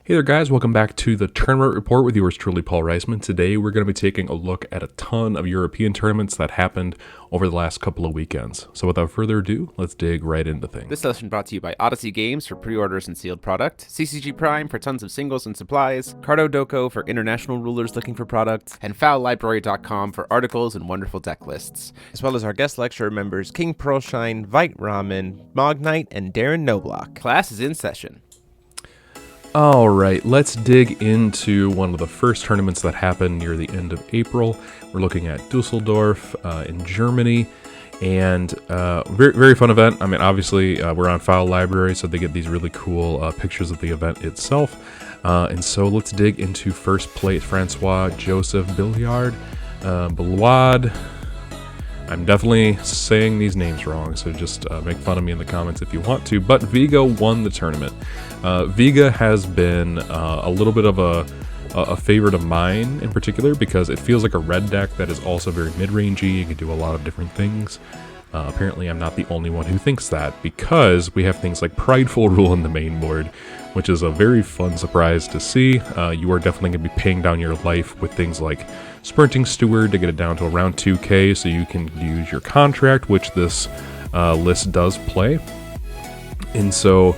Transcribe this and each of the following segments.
Hey there guys, welcome back to the Tournament Report with yours truly, Paul Reisman. Today we're going to be taking a look at a ton of European tournaments that happened over the last couple of weekends. So without further ado, let's dig right into things. This session brought to you by Odyssey Games for pre-orders and sealed product, CCG Prime for tons of singles and supplies, Cardo Doko for international rulers looking for products, and FoulLibrary.com for articles and wonderful deck lists, as well as our guest lecturer members King Pearlshine, Vite Ramen, Mognite, and Darren Noblock. Class is in session. All right, let's dig into one of the first tournaments that happened near the end of April. We're looking at Düsseldorf in Germany, and very, very fun event. I mean, obviously, we're on Foul Library, so they get these really cool pictures of the event itself. And so let's dig into first place, Francois Joseph Billiard, Bilwad. I'm definitely saying these names wrong, so just make fun of me in the comments if you want to. But Viga won the tournament. Viga has been a little bit of a favorite of mine in particular because it feels like a red deck that is also very mid-rangey. You can do a lot of different things. Apparently I'm not the only one who thinks that, because we have things like Prideful Rule in the main board, which is a very fun surprise to see. You are definitely going to be paying down your life with things like Sprinting Steward to get it down to around 2k, so you can use your contract, which this list does play. And so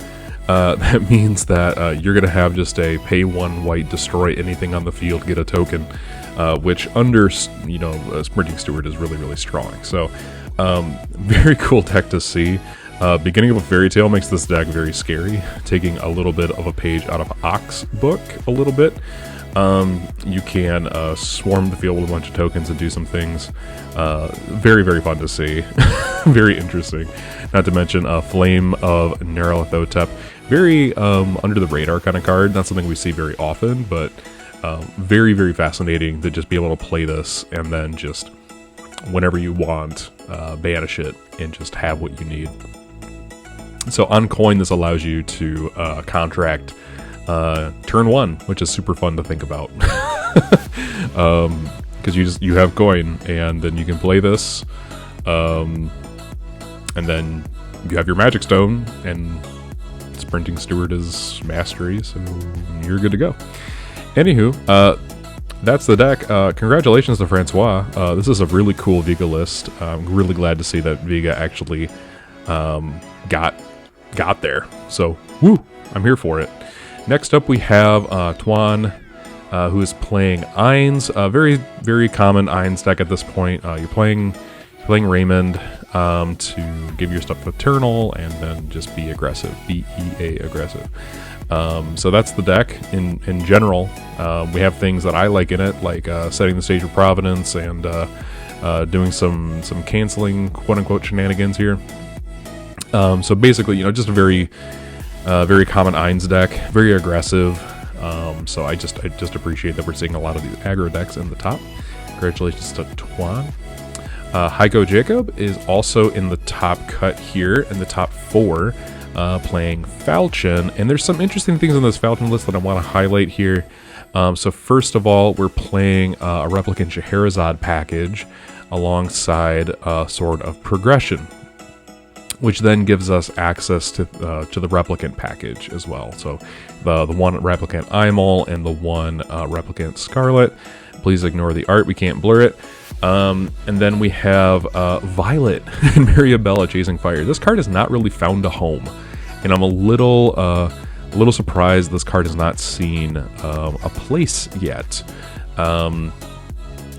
that means that you're going to have just a pay 1 white, destroy anything on the field, get a token, which under, Sprinting Steward is really, really strong. So very cool deck to see. Beginning of a Fairy Tale makes this deck very scary, taking a little bit of a page out of Ox book a little bit. You can swarm the field with a bunch of tokens and do some things. Very, very fun to see. Very interesting. Not to mention Flame of Nyarlathotep. Very under the radar kind of card. Not something we see very often, but very, very fascinating to just be able to play this and then just whenever you want, banish it and just have what you need. So on coin, this allows you to contract turn 1, which is super fun to think about. Because you have coin, and then you can play this, and then you have your Magic Stone, and Sprinting Steward is Mastery, so you're good to go. Anywho, that's the deck. Congratulations to Francois. This is a really cool Viga list. I'm really glad to see that Viga actually got there. So, woo! I'm here for it. Next up, we have Tuan, who is playing Ainz. Very, very common Ainz deck at this point. You're playing Raymond to give your stuff Eternal and then just be aggressive. B-E-A aggressive. So that's the deck in general. We have things that I like in it, like setting the stage of Providence and doing some canceling quote-unquote shenanigans here. So basically, just a very common Ainz deck, very aggressive. So I just appreciate that we're seeing a lot of these aggro decks in the top. Congratulations to Tuan. Heiko Jacob is also in the top cut here, in the top 4, playing Falchion. And there's some interesting things on this Falchion list that I want to highlight here. So first of all, we're playing a Replicant Scheherazade package alongside Sword of Progression, which then gives us access to the Replicant package as well. So the one Replicant Imol and the one Replicant Scarlet. Please ignore the art, we can't blur it. And then we have Violet and Mariabella Chasing Fire. This card has not really found a home, and I'm a little surprised this card has not seen a place yet.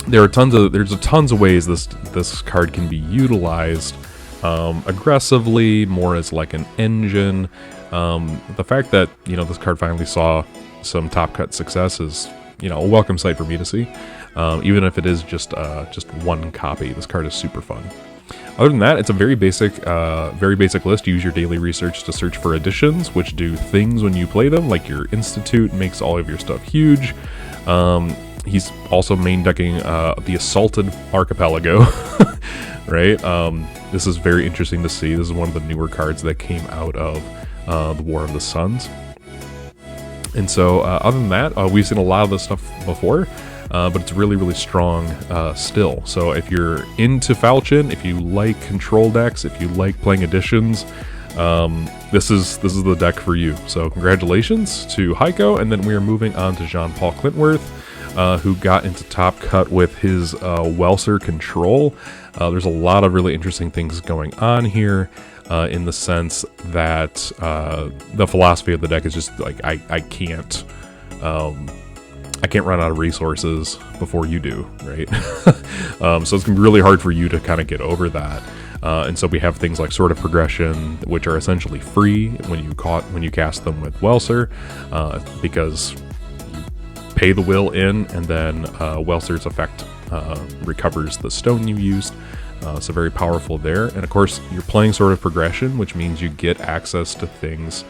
There's tons of ways this card can be utilized. Aggressively, more as like an engine. The fact that this card finally saw some top cut success is a welcome sight for me to see. Even if it is just one copy, this card is super fun. Other than that, it's a very basic list. Use your daily research to search for additions, which do things when you play them, like your Institute makes all of your stuff huge. He's also main decking the Assaulted Archipelago, right? This is very interesting to see. This is one of the newer cards that came out of the War of the Suns. And so, other than that, we've seen a lot of this stuff before, but it's really, really strong still. So if you're into Falchion, if you like control decks, if you like playing additions, this is the deck for you. So congratulations to Heiko, and then we are moving on to Jean-Paul Clintworth, who got into top cut with his Welser control. There's a lot of really interesting things going on here, in the sense that the philosophy of the deck is just like I can't run out of resources before you do, right? So it's gonna be really hard for you to kind of get over that. And so we have things like Sword of Progression, which are essentially free when you cast them with Welser, because you pay the will in, and then Welser's effect recovers the stone you used. So very powerful there. And of course, you're playing Sword of Progression, which means you get access to things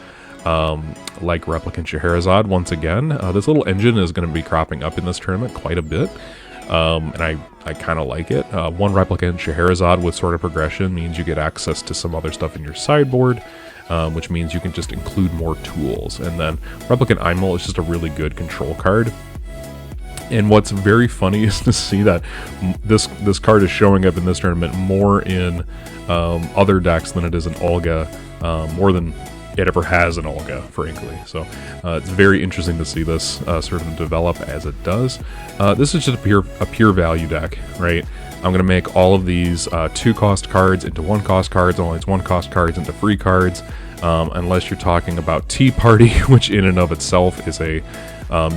like Replicant Scheherazade once again. This little engine is going to be cropping up in this tournament quite a bit. And I kind of like it. One Replicant Scheherazade with Sword of Progression means you get access to some other stuff in your sideboard, which means you can just include more tools. And then Replicant Imel is just a really good control card. And what's very funny is to see that this card is showing up in this tournament more in other decks than it is in Olga, more than it ever has in Olga, frankly. So it's very interesting to see this sort of develop as it does. This is just a pure value deck, right? I'm going to make all of these 2-cost cards into 1-cost cards, all these 1-cost cards into free cards, unless you're talking about Tea Party, which in and of itself is a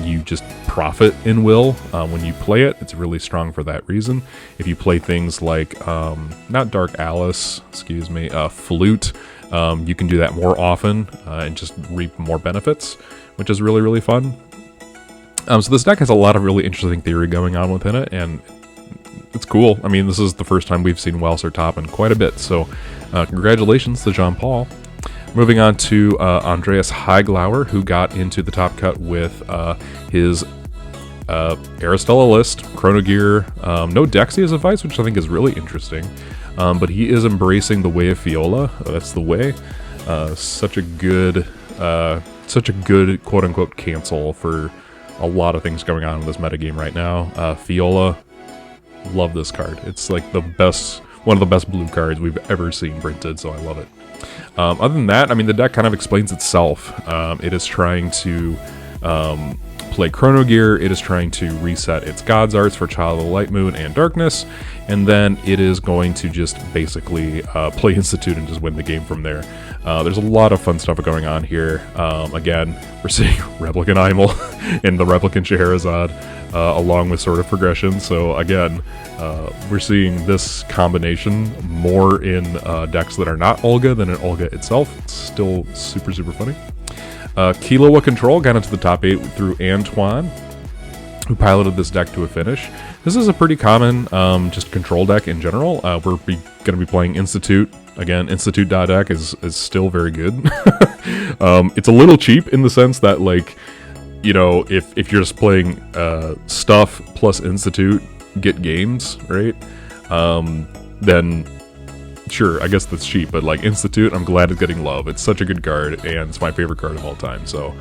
you just profit in will when you play it. It's really strong for that reason. If you play things like not Dark Alice, excuse me, Flute, you can do that more often and just reap more benefits, which is really, really fun. So this deck has a lot of really interesting theory going on within it, and it's cool. I mean, this is the first time we've seen Welser top in quite a bit, so congratulations to Jean-Paul. Moving on to Andreas Heiglauer, who got into the top cut with his Aristella list, Chrono Gear, no Dexy as a vice, which I think is really interesting. But he is embracing the way of Fiola. That's the way. Such a good quote-unquote cancel for a lot of things going on in this metagame right now. Fiola, love this card. It's like one of the best blue cards we've ever seen printed, so I love it. Other than that, I mean, the deck kind of explains itself. It is trying to play Chrono Gear, it is trying to reset its God's Arts for Child of the Light Moon and Darkness, and then it is going to just basically play Institute and just win the game from there. There's a lot of fun stuff going on here. Again, we're seeing Replicant Imel and the Replicant Scheherazade, along with Sword of Progression, so again, we're seeing this combination more in decks that are not Olga than in Olga itself. It's still super, super funny. Killua Control got into the top 8 through Antoine, who piloted this deck to a finish. This is a pretty common just control deck in general. We're going to be playing Institute. Again, Institute.deck is still very good. It's a little cheap in the sense that, like, you know, if you're just playing stuff plus Institute, get games, right? Then sure, I guess that's cheap, but like Institute, I'm glad it's getting love. It's such a good card, and it's my favorite card of all time, so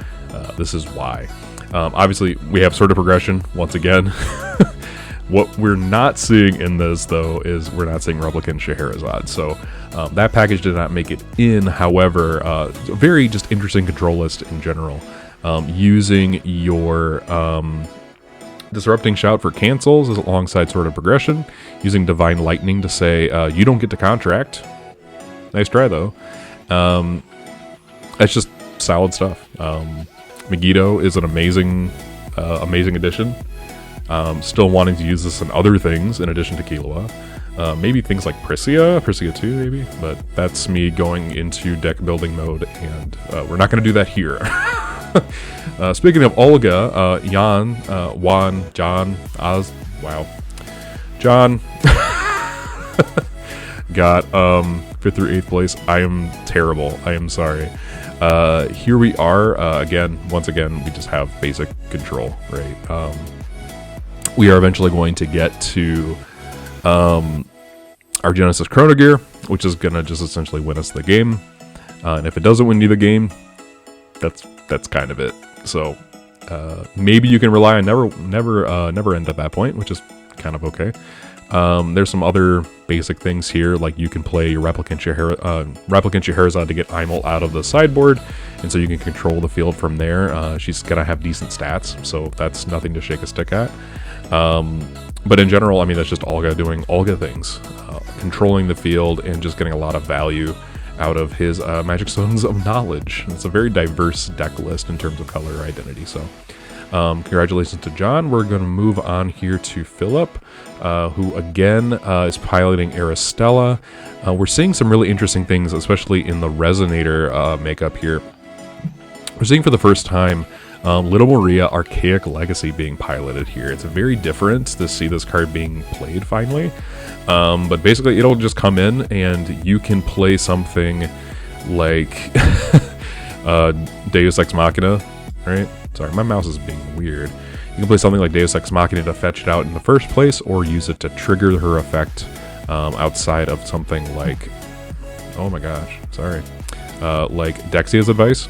this is why. Obviously, we have Sword of Progression, once again. What we're not seeing in this, though, is we're not seeing Replicant Scheherazade, so that package did not make it in. However, a very just interesting control list in general. Using your Disrupting Shout for cancels alongside Sword of Progression, using Divine Lightning to say, you don't get to contract. Nice try, though. That's just solid stuff. Megiddo is an amazing addition. Still wanting to use this in other things in addition to Killua. Maybe things like Priscia 2, maybe, but that's me going into deck building mode, and we're not going to do that here. Speaking of Olga, John, John got 5th through 8th place. I am terrible. I am sorry. Here we are. Once again, we just have basic control, right? We are eventually going to get to our Genesis Chrono Gear, which is going to just essentially win us the game. And if it doesn't win you the game, that's kind of it. So maybe you can rely on never end at that point, which is kind of okay. There's some other basic things here, like you can play your Replicant Scheherazade to get Imel out of the sideboard, and so you can control the field from there. She's gonna have decent stats, so that's nothing to shake a stick at. But in general, I mean, that's just Olga doing Olga things, controlling the field and just getting a lot of value out of his Magic Stones of Knowledge. It's a very diverse deck list in terms of color identity, so congratulations to John. We're going to move on here to Philip, who again is piloting Aristella. We're seeing some really interesting things, especially in the Resonator makeup here. We're seeing for the first time Little Maria Archaic Legacy being piloted here. It's very different to see this card being played finally. But basically it'll just come in and you can play something like Deus Ex Machina, right? Sorry, my mouse is being weird. You can play something like Deus Ex Machina to fetch it out in the first place, or use it to trigger her effect outside of something like, oh my gosh, sorry, like Dexia's Advice.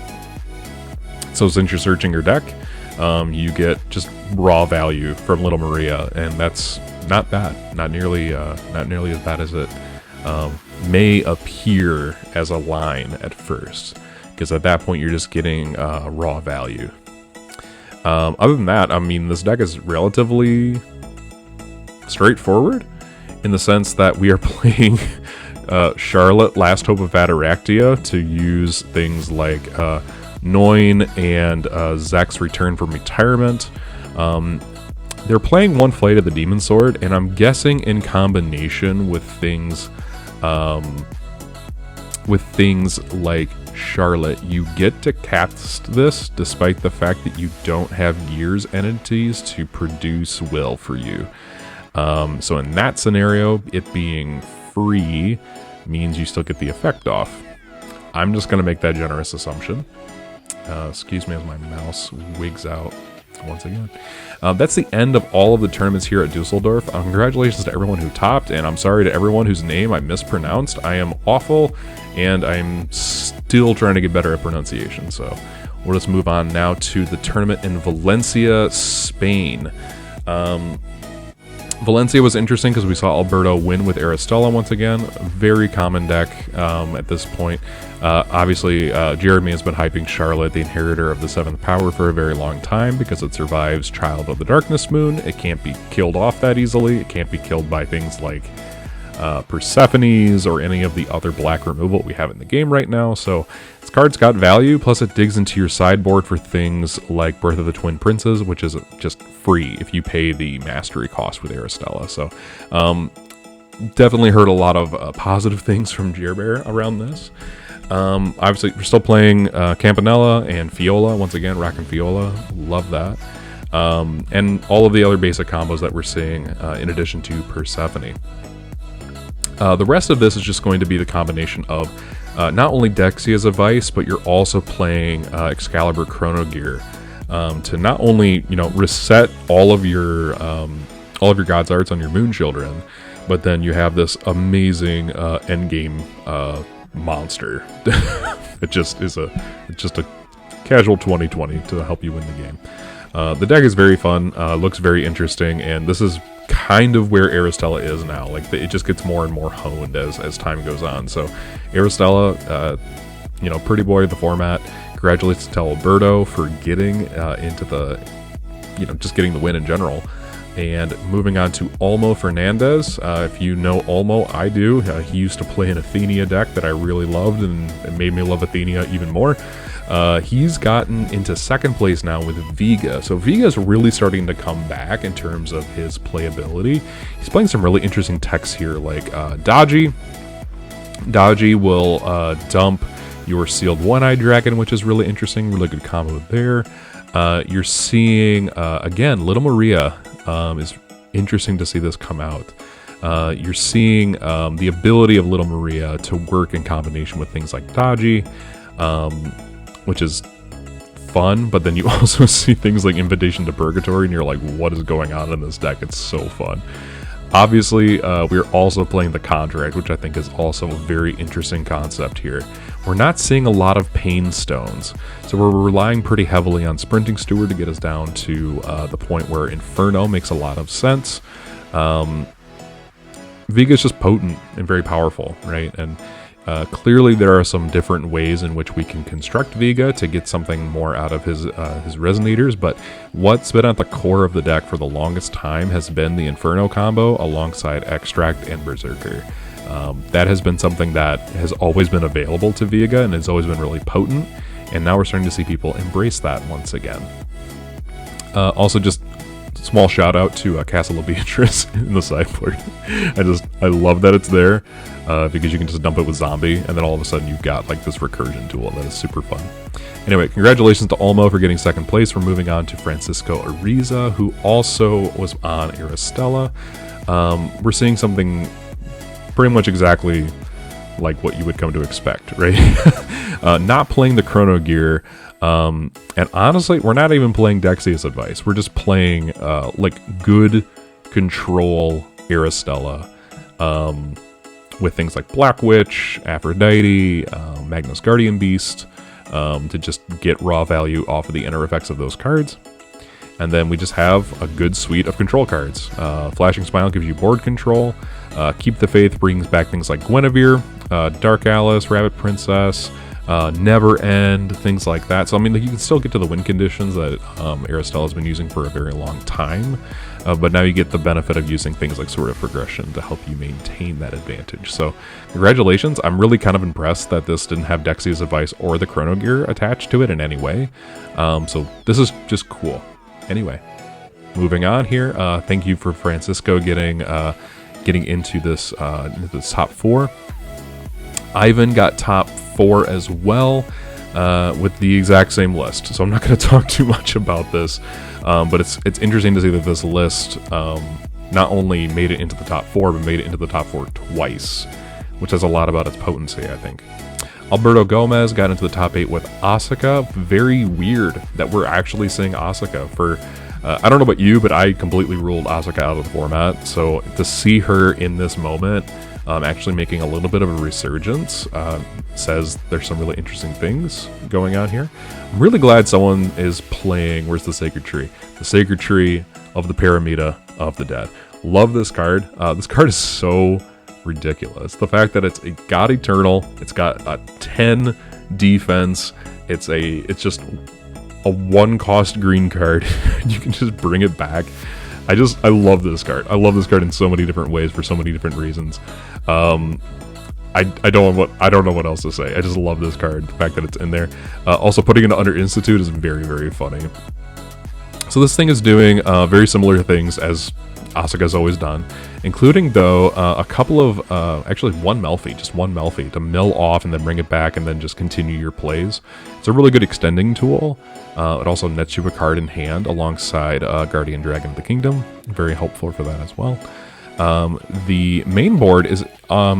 So since you're searching your deck, you get just raw value from Little Maria, and that's not bad. Not nearly as bad as it may appear as a line at first, because at that point you're just getting raw value. Other than that, I mean, this deck is relatively straightforward in the sense that we are playing Charlotte, Last Hope of Ataraxia, to use things like Noin and Zack's Return from Retirement. They're playing One Flight of the Demon Sword, and I'm guessing in combination with things like Charlotte, you get to cast this despite the fact that you don't have Gears entities to produce will for you. So in that scenario, it being free means you still get the effect off. I'm just going to make that generous assumption. Excuse me as my mouse wigs out once again. That's the end of all of the tournaments here at Düsseldorf. Congratulations to everyone who topped, and I'm sorry to everyone whose name I mispronounced. I am awful, and I'm still trying to get better at pronunciation. So we'll just move on now to the tournament in Valencia, Spain. Valencia was interesting because we saw Alberto win with Aristella once again. Very common deck at this point. Obviously, Jeremy has been hyping Charlotte, the inheritor of the 7th power, for a very long time because it survives Child of the Darkness Moon. It can't be killed off that easily. It can't be killed by things like Persephone's or any of the other black removal we have in the game right now. So this card's got value, plus it digs into your sideboard for things like Birth of the Twin Princes, which is just free if you pay the mastery cost with Aristella. So definitely heard a lot of positive things from Jerbear around this. Obviously, we're still playing Campanella and Fiola. Once again, Rock and Fiola. Love that. And all of the other basic combos that we're seeing in addition to Persephone. The rest of this is just going to be the combination of not only Dexia's Advice, but you're also playing Excalibur Chrono Gear to not only reset all of your God's Arts on your Moon Children, but then you have this amazing endgame monster. It just is a casual 2020 to help you win the game. The deck is very fun, looks very interesting, and this is kind of where Aristella is now. Like, it just gets more and more honed as time goes on. So Aristella, pretty boy of the format. Congratulations to Alberto for getting into the, just getting the win in general. And moving on to Olmo Fernandez. If you know Olmo, I do. He used to play an Athenia deck that I really loved, and it made me love Athenia even more. He's gotten into second place now with Vega. So Vega's really starting to come back in terms of his playability. He's playing some really interesting techs here, like Dodgy. Dodgy will dump your Sealed One-Eyed Dragon, which is really interesting. Really good combo there. You're seeing, again, Little Maria. Is interesting to see this come out. You're seeing the ability of Little Maria to work in combination with things like Dodgy, which is fun, but then you also see things like Invitation to Purgatory, and you're like, what is going on in this deck? It's so fun. Obviously, we're also playing the Contract, which I think is also a very interesting concept here. We're not seeing a lot of Pain Stones, so we're relying pretty heavily on Sprinting Steward to get us down to the point where Inferno makes a lot of sense. Viga is just potent and very powerful, right? And clearly there are some different ways in which we can construct Viga to get something more out of his resonators, but what's been at the core of the deck for the longest time has been the Inferno combo alongside Extract and Berserker. That has been something that has always been available to Viga and has always been really potent, and now we're starting to see people embrace that once again. Also, just small shout out to Castle of Beatrice in the sideboard. I love that it's there because you can just dump it with zombie, and then all of a sudden you've got like this recursion tool that is super fun. Anyway, congratulations to Olmo for getting second place. We're moving on to Francisco Ariza, who also was on Aristella. We're seeing something pretty much exactly like what you would come to expect, right? Not playing the Chrono Gear. And honestly, we're not even playing Dexia's Advice. We're just playing like good control Aristella with things like Black Witch, Aphrodite, Magnus Guardian Beast to just get raw value off of the inner effects of those cards. And then we just have a good suite of control cards. Flashing Smile gives you board control. Keep the Faith brings back things like Guinevere, Dark Alice, Rabbit Princess, Never End, things like that. So, I mean, you can still get to the win conditions that Aristella has been using for a very long time, but now you get the benefit of using things like Sword of Progression to help you maintain that advantage. So, congratulations. I'm really kind of impressed that this didn't have Dexia's Advice or the Chrono Gear attached to it in any way. So, this is just cool. Anyway, moving on here. Thank you for Francisco getting into this top 4. Ivan got top 4 as well with the exact same list. So I'm not going to talk too much about this, but it's interesting to see that this list not only made it into the top 4, but made it into the top 4 twice, which says a lot about its potency, I think. Alberto Gomez got into the top 8 with Asuka. Very weird that we're actually seeing Asuka for... I don't know about you, but I completely ruled Asuka out of the format. So to see her in this moment actually making a little bit of a resurgence says there's some really interesting things going on here. I'm really glad someone is playing... Where's the Sacred Tree? The Sacred Tree of the Paramita of the Dead. Love this card. This card is so ridiculous. The fact that it's got Eternal, it's got a 10 defense, it's just a 1-cost green card. You can just bring it back. I love this card. I love this card in so many different ways for so many different reasons. I don't know what else to say. I just love this card. The fact that it's in there. Also, putting it under Institute is very, very funny. So this thing is doing very similar things as Asuka's always done, including, though, a couple of, actually one Melfi to mill off and then bring it back and then just continue your plays. It's a really good extending tool. It also nets you a card in hand alongside Guardian Dragon of the Kingdom. Very helpful for that as well. The main board is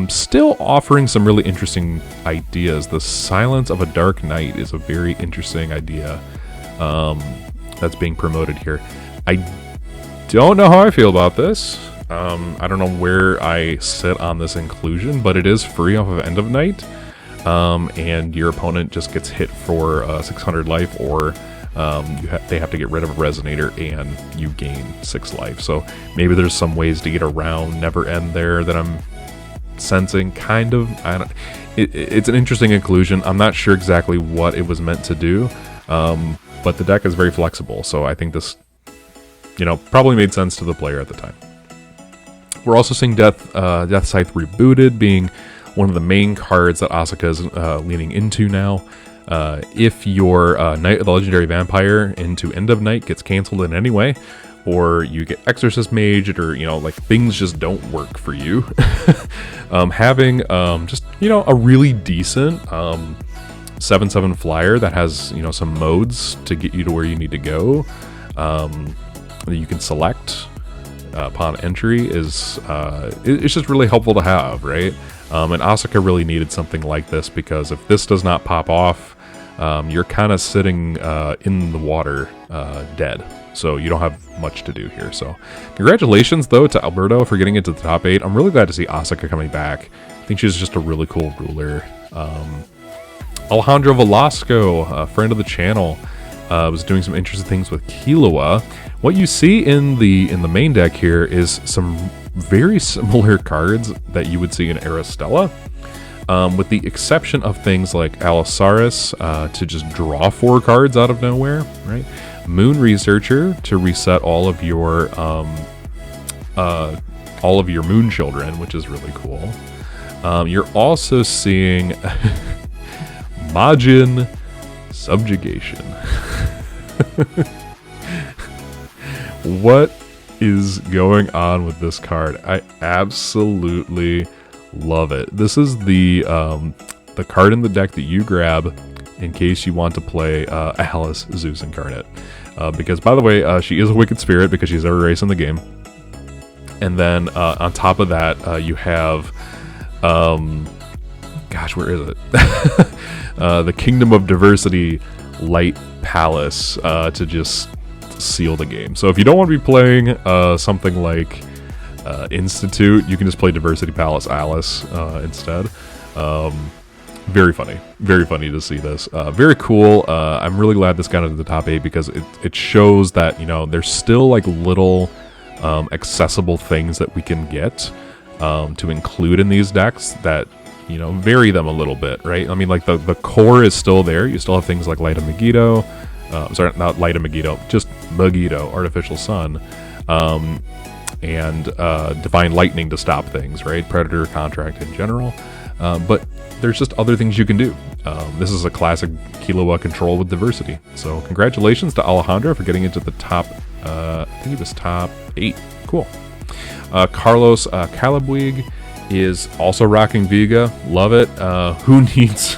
still offering some really interesting ideas. The Silence of a Dark Knight is a very interesting idea that's being promoted here. I don't know how I feel about this. I don't know where I sit on this inclusion, but it is free off of End of Night, and your opponent just gets hit for 600 life, or they have to get rid of a Resonator and you gain 6 life. So maybe there's some ways to get around Never End there that I'm sensing, kind of. It's an interesting inclusion. I'm not sure exactly what it was meant to do, but the deck is very flexible, so I think this probably made sense to the player at the time. We're also seeing Death Scythe Rebooted being one of the main cards that Asuka is leaning into now. If your Knight of the Legendary Vampire into End of Night gets canceled in any way, or you get Exorcist Maged, or like things just don't work for you, having just a really decent 7/7 flyer that has some modes to get you to where you need to go, that you can select upon entry is it's just really helpful to have, right? And Asuka really needed something like this, because if this does not pop off, you're kind of sitting in the water dead, so you don't have much to do here. So congratulations though to Alberto for getting into the top 8. I'm really glad to see Asuka coming back. I think she's just a really cool ruler. Alejandro Velasco, a friend of the channel, was doing some interesting things with Killua. What you see in the main deck here is some very similar cards that you would see in Aristella, with the exception of things like Allosaurus to just draw 4 cards out of nowhere, right? Moon Researcher to reset all of your Moon Children, which is really cool. You're also seeing Majin Subjugation. What is going on with this card? I absolutely love it. This is the card in the deck that you grab in case you want to play Alice Zeus Incarnate. Because, by the way, she is a Wicked Spirit because she's every race in the game. And then on top of that, you have... gosh, where is it? The Kingdom of Diversity Light Palace to just seal the game. So if you don't want to be playing something like Institute, you can just play Diversity Palace Alice instead. Very funny to see this. Very cool. I'm really glad this got into the top 8 because it shows that, you know, there's still like little accessible things that we can get to include in these decks that, you know, vary them a little bit, right? I mean, like the core is still there. You still have things like Light of Megiddo. Sorry, not Light of Megiddo, just Megiddo, Artificial Sun. And Divine Lightning to stop things, right? Predator Contract in general. But there's just other things you can do. This is a classic Killua control with diversity. So congratulations to Alejandro for getting into the top, I think it was top 8. Cool. Carlos Calabwig is also rocking Vega. Love it. Who needs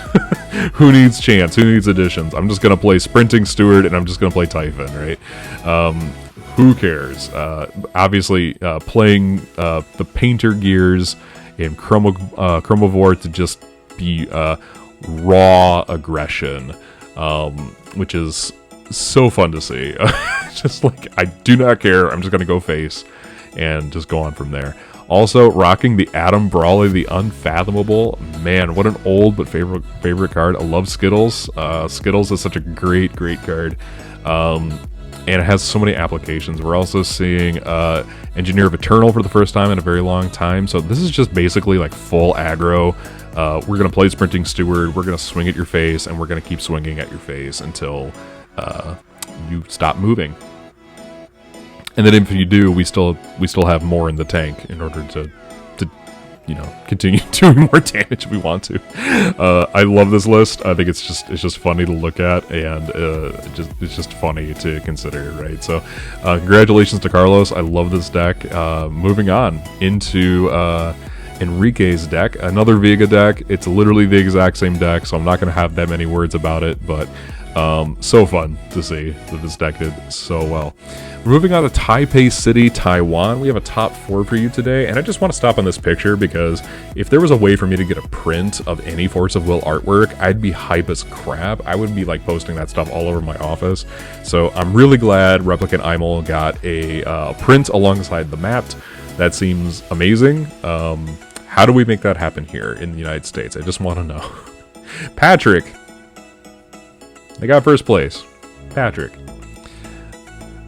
who needs chance? Who needs additions? I'm just going to play Sprinting Steward and I'm just going to play Typhon, right? Who cares? Obviously, playing the Painter Gears and Chromivore to just be raw aggression, which is so fun to see. Just like, I do not care. I'm just going to go face and just go on from there. Also, rocking the Adam Brawley, the Unfathomable. Man, what an old but favorite card. I love Skittles. Skittles is such a great card. And it has so many applications. We're also seeing Engineer of Eternal for the first time in a very long time. So this is just basically like full aggro. We're going to play Sprinting Steward. We're going to swing at your face, and we're going to keep swinging at your face until you stop moving. And then if you do, we still have more in the tank in order to you know, continue doing more damage if we want to. I love this list. I think it's just funny to look at, and it's just funny to consider, right? So congratulations to Carlos. I love this deck. Moving on into Enrique's deck, another Vega deck. It's literally the exact same deck, so I'm not going to have that many words about it, but so fun to see that this deck did so well. We're moving on to Taipei City, Taiwan. We have a top 4 for you today, and I just want to stop on this picture because if there was a way for me to get a print of any Force of Will artwork, I'd be hype as crap. I would be like posting that stuff all over my office. So I'm really glad Replicant Imel got a print alongside the map. That seems amazing. How do we make that happen here in the United States? I just want to know. Patrick. They got first place. Patrick.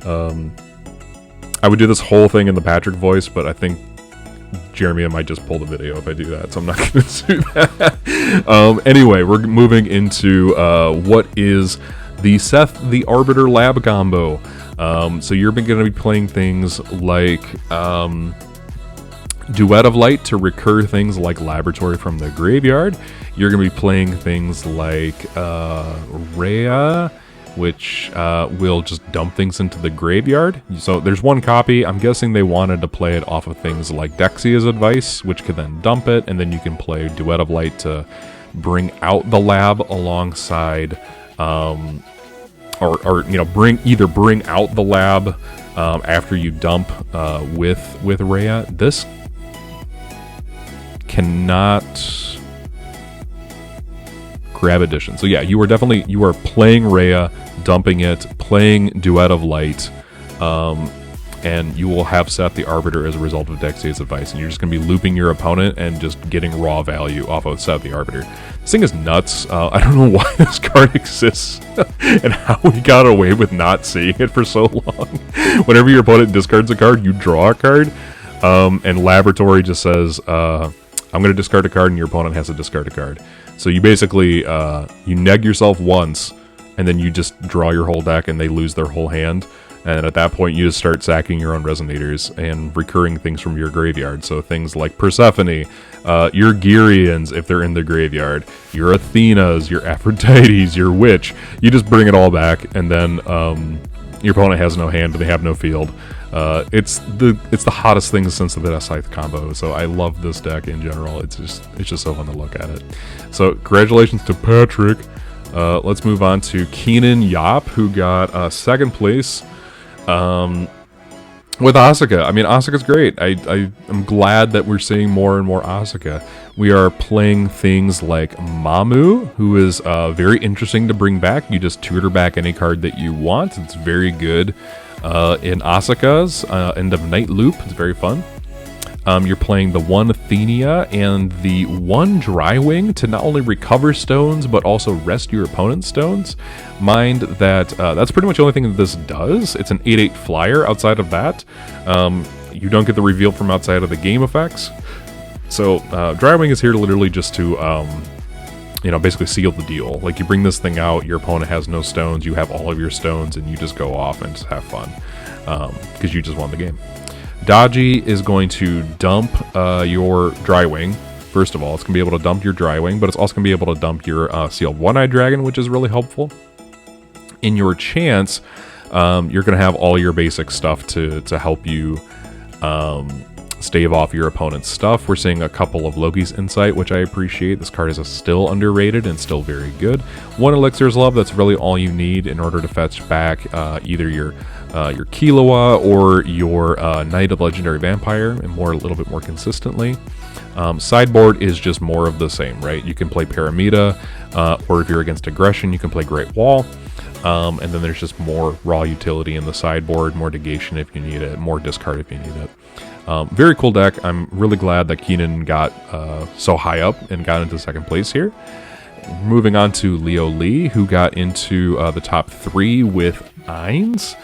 I would do this whole thing in the Patrick voice, but I think Jeremy might just pull the video if I do that, so I'm not going to do that. Anyway, we're moving into what is the Seth the Arbiter Lab combo. So you're going to be playing things like Duet of Light to recur things like Laboratory from the Graveyard. You're going to be playing things like Rhea, which will just dump things into the graveyard. So there's one copy. I'm guessing they wanted to play it off of things like Dexia's Advice, which could then dump it, and then you can play Duet of Light to bring out the lab alongside, or you know, bring out the lab after you dump with Rhea. This cannot grab addition. So yeah, you are playing Rhea, dumping it, playing Duet of Light, and you will have set the Arbiter as a result of Dexy's advice, and you're just going to be looping your opponent and just getting raw value off of set the Arbiter. This thing is nuts. I don't know why this card exists and how we got away with not seeing it for so long. Whenever your opponent discards a card, you draw a card, and Laboratory just says, I'm going to discard a card, and your opponent has to discard a card. So you basically, you neg yourself once, and then you just draw your whole deck, and they lose their whole hand. And at that point, you just start sacking your own Resonators and recurring things from your graveyard. So things like Persephone, your Gyrians, if they're in the graveyard, your Athenas, your Aphrodites, your Witch. You just bring it all back, and then your opponent has no hand, and they have no field. It's the hottest thing since the Scythe combo. So I love this deck in general. It's just so fun to look at it. So congratulations to Patrick. Let's move on to Keenan Yop, who got second place. With Asuka. I mean, Asuka's great. I'm glad that we're seeing more and more Asuka. We are playing things like Mamu, who is very interesting to bring back. You just tutor back any card that you want. It's very good in Asuka's end of night loop. It's very fun. You're playing the one Athenia and the one Drywing to not only recover stones, but also rest your opponent's stones. Mind that that's pretty much the only thing that this does. It's an 8/8 flyer. Outside of that, you don't get the reveal from outside of the game effects. So Drywing is here literally just to, basically seal the deal. Like, you bring this thing out, your opponent has no stones, you have all of your stones, and you just go off and just have fun because you just won the game. Dodgy is going to dump your Drywing. First of all, it's going to be able to dump your Drywing, but it's also going to be able to dump your Sealed One-Eyed Dragon, which is really helpful. In your chance, you're going to have all your basic stuff to help you stave off your opponent's stuff. We're seeing a couple of Loki's Insight, which I appreciate. This card is still underrated and still very good. One Elixir's Love, that's really all you need in order to fetch back either your Killua or your Knight of Legendary Vampire, and a little bit more consistently. Sideboard is just more of the same, right? You can play Paramita, or if you're against aggression, you can play Great Wall. And then there's just more raw utility in the sideboard, more negation if you need it, more discard if you need it. Very cool deck. I'm really glad that Keenan got so high up and got into second place here. Moving on to Leo Lee, who got into the top 3 with Ainz.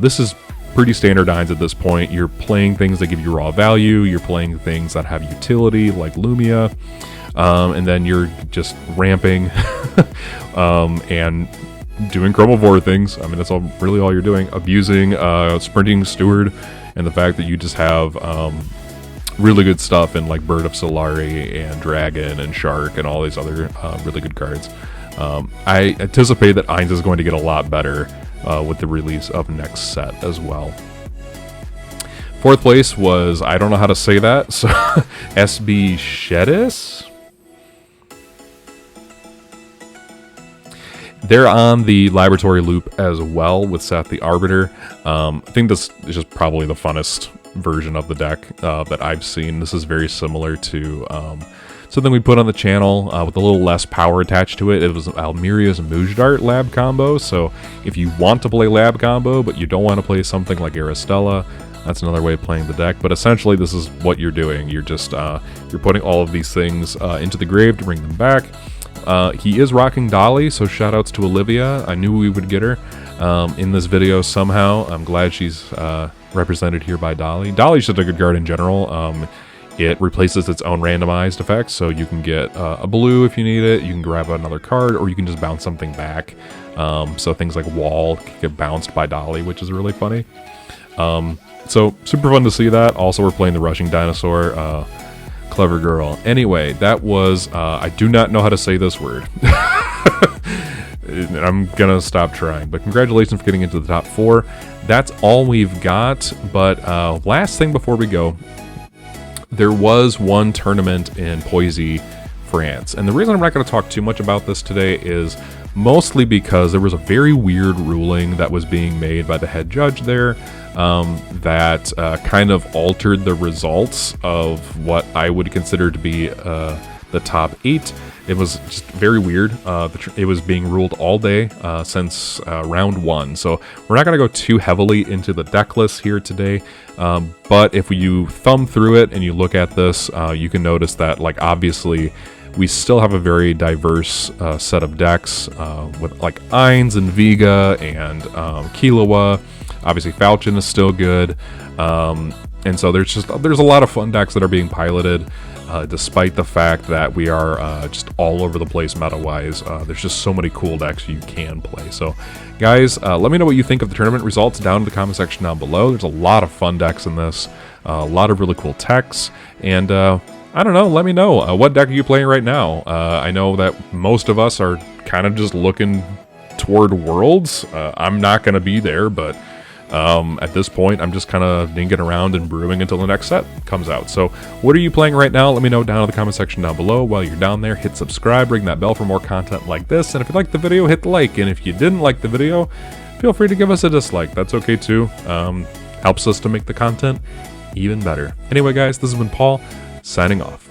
This is pretty standard Ainz at this point. You're playing things that give you raw value. You're playing things that have utility, like Lumia. And then you're just ramping and doing Chromivore things. I mean, that's really all you're doing. Abusing Sprinting Steward and the fact that you just have really good stuff in like Bird of Solari and Dragon and Shark and all these other really good cards. I anticipate that Ainz is going to get a lot better with the release of next set as well. Fourth place was, I don't know how to say that, so SB Shedis. They're on the laboratory loop as well with Seth the Arbiter. I think this is just probably the funnest version of the deck that I've seen. This is very similar to something we put on the channel with a little less power attached to it. It was Almiria's Mujdart lab combo. So if you want to play lab combo, but you don't want to play something like Aristella, that's another way of playing the deck. But essentially, this is what you're doing. You're just you're putting all of these things into the grave to bring them back. He is rocking Dolly, so shoutouts to Olivia. I knew we would get her in this video somehow. I'm glad she's represented here by Dolly. Dolly's just a good card in general. It replaces its own randomized effects, so you can get a blue if you need it. You can grab another card, or you can just bounce something back. So things like Wall can get bounced by Dolly, which is really funny. So super fun to see that. Also, we're playing the Rushing Dinosaur. Clever girl. Anyway, that was, I do not know how to say this word. I'm gonna stop trying, but congratulations for getting into the top 4. That's all we've got, but last thing before we go, there was one tournament in Poissy, France, and the reason I'm not going to talk too much about this today is mostly because there was a very weird ruling that was being made by the head judge there that kind of altered the results of what I would consider to be the top 8. It was just very weird. It was being ruled all day since round 1. So we're not going to go too heavily into the deck list here today. But if you thumb through it and you look at this, you can notice that, like, obviously we still have a very diverse set of decks with like Ainz and Vega and Killua. Obviously Falchion is still good. And so there's a lot of fun decks that are being piloted. Despite the fact that we are just all over the place meta-wise, there's just so many cool decks you can play. So, guys, let me know what you think of the tournament results down in the comment section down below. There's a lot of fun decks in this, a lot of really cool techs, and I don't know, let me know. What deck are you playing right now? I know that most of us are kind of just looking toward Worlds. I'm not going to be there, but at this point, I'm just kind of dinking around and brewing until the next set comes out. So what are you playing right now? Let me know down in the comment section down below. While you're down there, hit subscribe, ring that bell for more content like this. And if you liked the video, hit the like. And if you didn't like the video, feel free to give us a dislike. That's okay too. Helps us to make the content even better. Anyway, guys, this has been Paul, signing off.